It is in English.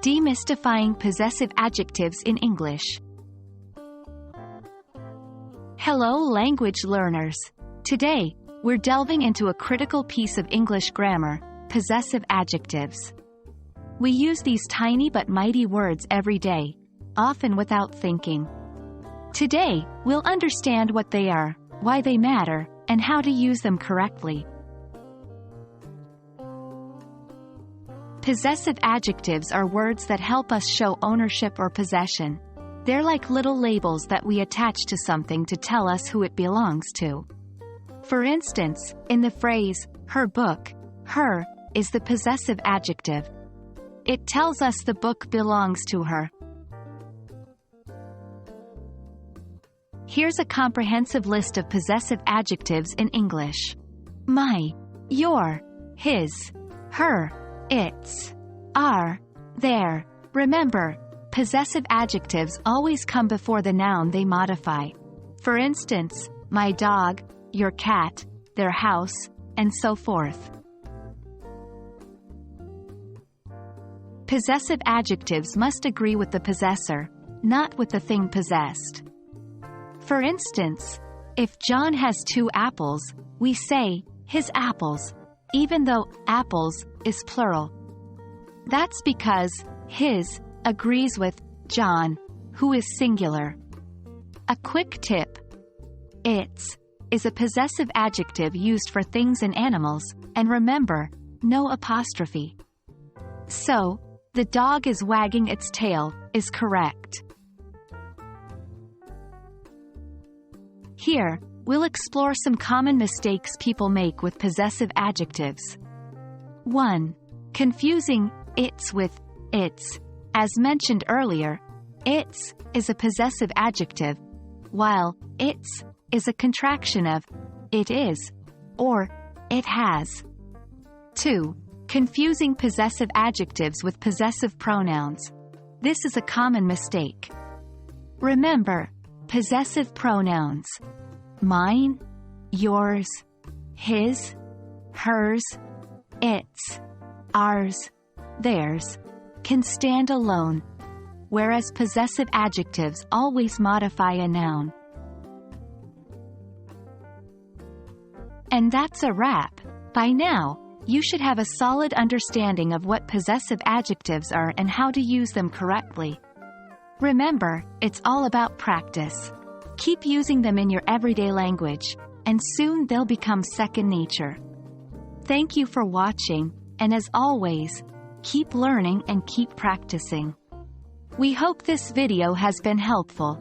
Demystifying possessive adjectives in English. Hello language learners! Today, we're delving into a critical piece of English grammar, possessive adjectives. We use these tiny but mighty words every day, often without thinking. Today, we'll understand what they are, why they matter, and how to use them correctly. Possessive adjectives are words that help us show ownership or possession. They're like little labels that we attach to something to tell us who it belongs to. For instance, in the phrase, her book, her is the possessive adjective. It tells us the book belongs to her. Here's a comprehensive list of possessive adjectives in English. My, your, his, her, its, our, their. Remember, possessive adjectives always come before the noun they modify. For instance, my dog, your cat, their house, and so forth. Possessive adjectives must agree with the possessor, not with the thing possessed. For instance, if John has 2 apples, we say, his apples, even though apples is plural. That's because his agrees with John, who is singular. A quick tip: its is a possessive adjective used for things and animals, and remember, no apostrophe. So, the dog is wagging its tail is correct. Here, we'll explore some common mistakes people make with possessive adjectives. 1. Confusing its with its. As mentioned earlier, its is a possessive adjective, while its is a contraction of it is or it has. 2. Confusing possessive adjectives with possessive pronouns. This is a common mistake. Remember, possessive pronouns: mine, yours, his, hers, its, ours, theirs, can stand alone, whereas possessive adjectives always modify a noun. And that's a wrap. By now, you should have a solid understanding of what possessive adjectives are and how to use them correctly. Remember, it's all about practice. Keep using them in your everyday language, and soon they'll become second nature. Thank you for watching, and as always, keep learning and keep practicing. We hope this video has been helpful.